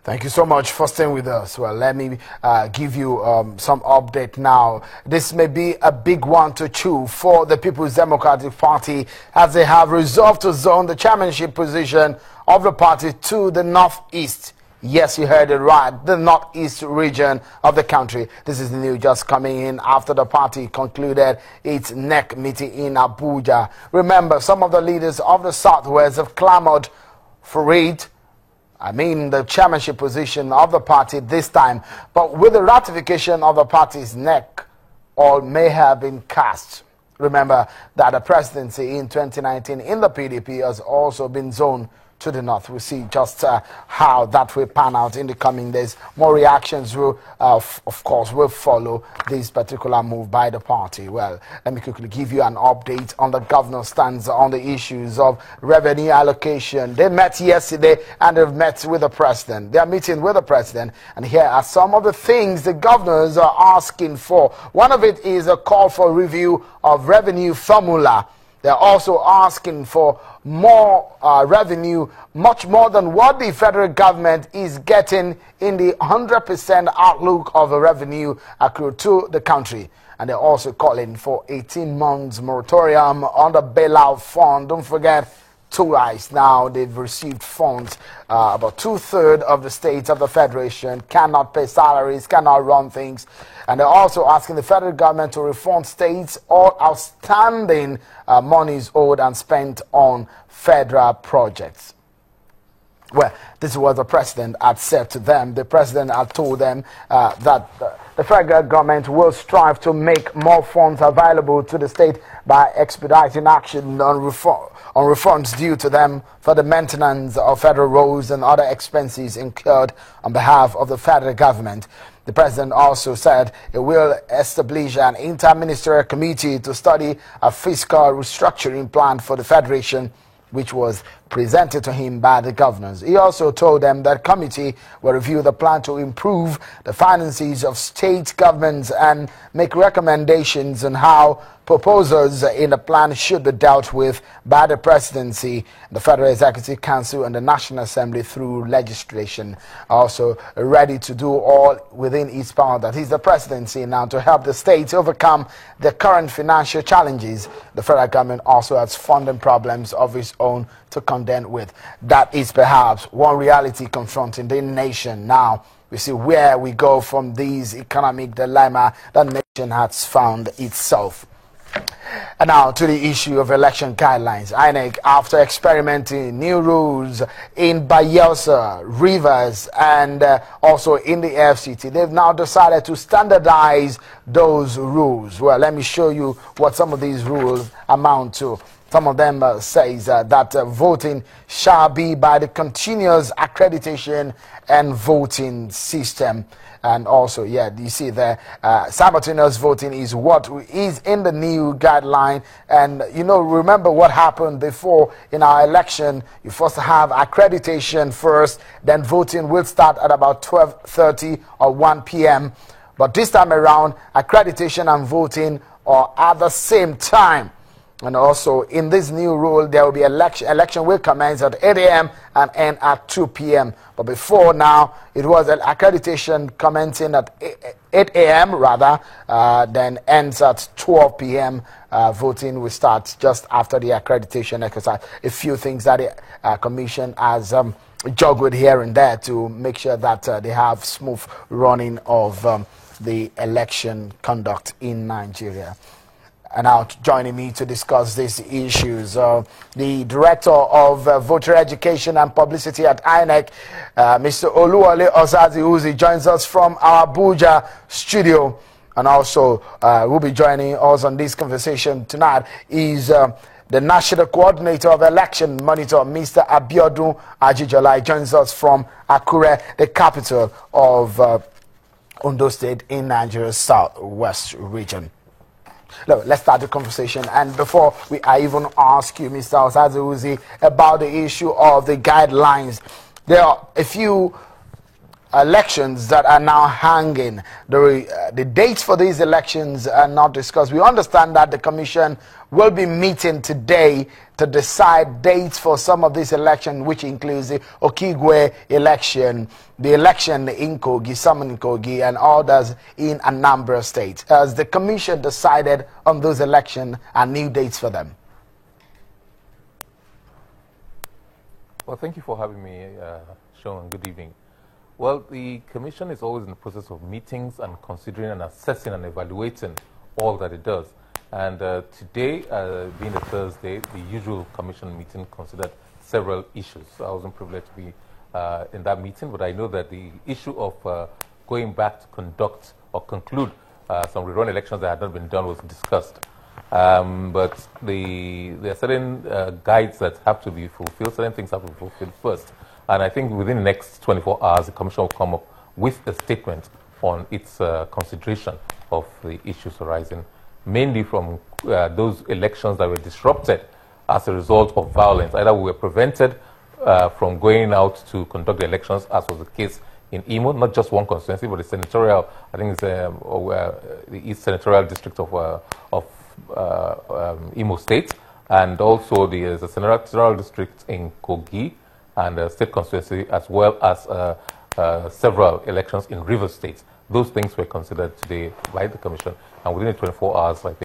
Thank you so much for staying with us. Well, let me give you some update now. This may be a big one to chew for the People's Democratic Party as they have resolved to zone the chairmanship position of the party to the northeast. Yes, you heard it right, the northeast region of the country. This is the news just coming in after the party concluded its NEC meeting in Abuja. Remember, some of the leaders of the southwest have clamored for it. The chairmanship position of the party this time. But with the ratification of the party's NEC, all may have been cast. Remember that the presidency in 2019 in the PDP has also been zoned to the north. We'll see just how that will pan out in the coming days. More reactions will, of course, will follow this particular move by the party. Well, let me quickly give you an update on the governor's stance on the issues of revenue allocation. They met yesterday and they've met with the president. They are meeting with the president, and here are some of the things the governors are asking for. One of it is a call for review of revenue formula. They're also asking for more revenue, much more than what the federal government is getting in the 100% outlook of the revenue accrued to the country. And they're also calling for 18 months moratorium on the bailout fund. Don't forget, twice now they've received funds. About 2/3 of the states of the federation cannot pay salaries, cannot run things. And they're also asking the federal government to refund states all outstanding monies owed and spent on federal projects. Well, this is what the president had said to them. The president had told them that the federal government will strive to make more funds available to the state by expediting action on refunds due to them for the maintenance of federal roads and other expenses incurred on behalf of the federal government. The president also said it will establish an interministerial committee to study a fiscal restructuring plan for the federation, which was presented to him by the governors. He also told them that committee will review the plan to improve the finances of state governments and make recommendations on how proposals in the plan should be dealt with by the presidency, the Federal Executive Council, and the National Assembly through legislation. Also ready to do all within its power, that is the presidency now, to help the states overcome the current financial challenges. The federal government also has funding problems of its own to contend with. That is perhaps one reality confronting the nation now. We see where we go from this economic dilemma that the nation has found itself. And now to the issue of election guidelines. INEC, after experimenting new rules in Bayelsa, Rivers, and also in the FCT, they've now decided to standardize those rules. Well, let me show you what some of these rules amount to. Some of them says that voting shall be by the continuous accreditation and voting system. And also, yeah, you see there, simultaneous voting is what is in the new guideline. And, remember what happened before in our election. You first have accreditation first, then voting will start at about 12:30 or 1 p.m. But this time around, accreditation and voting are at the same time. And also, in this new rule, there will be election will commence at 8 a.m. and end at 2 p.m. But before now, it was an accreditation commencing at 8 a.m. rather, then ends at 12 p.m. Voting will start just after the accreditation exercise. A few things that the commission has juggled here and there to make sure that they have smooth running of the election conduct in Nigeria. And now joining me to discuss these issues, the Director of Voter Education and Publicity at INEC, Mr. Oluwole Osaze-Uzzi, joins us from our Abuja studio. And also will be joining us on this conversation tonight is the National Coordinator of Election Monitor, Mr. Abiodun Ajijola. He joins us from Akure, the capital of Ondo State in Nigeria's southwest region. Look, let's start the conversation. And before I even ask you, Mr. Osaze-Uzzi, about the issue of the guidelines, there are a few elections that are now hanging. The dates for these elections are not discussed. We understand that the commission will be meeting today to decide dates for some of these elections, which includes the Okigwe election, the election in Kogi, some in Kogi, and others in Anambra State. Has the commission decided on those elections and new dates for them? Well, thank you for having me, Sean. Good evening. Well, the Commission is always in the process of meetings and considering and assessing and evaluating all that it does. And today, being a Thursday, the usual Commission meeting considered several issues. So I wasn't privileged to be in that meeting, but I know that the issue of going back to conduct or conclude some rerun elections that had not been done was discussed. But there are certain guides that have to be fulfilled, certain things have to be fulfilled first. And I think within the next 24 hours, the Commission will come up with a statement on its consideration of the issues arising, mainly from those elections that were disrupted as a result of violence. Either we were prevented from going out to conduct the elections, as was the case in Imo, not just one constituency, but the senatorial, I think it's the East Senatorial District of Imo State, and also the senatorial district in Kogi, and the state constituency, as well as several elections in River State. Those things were considered today by the Commission, and within the 24 hours, I think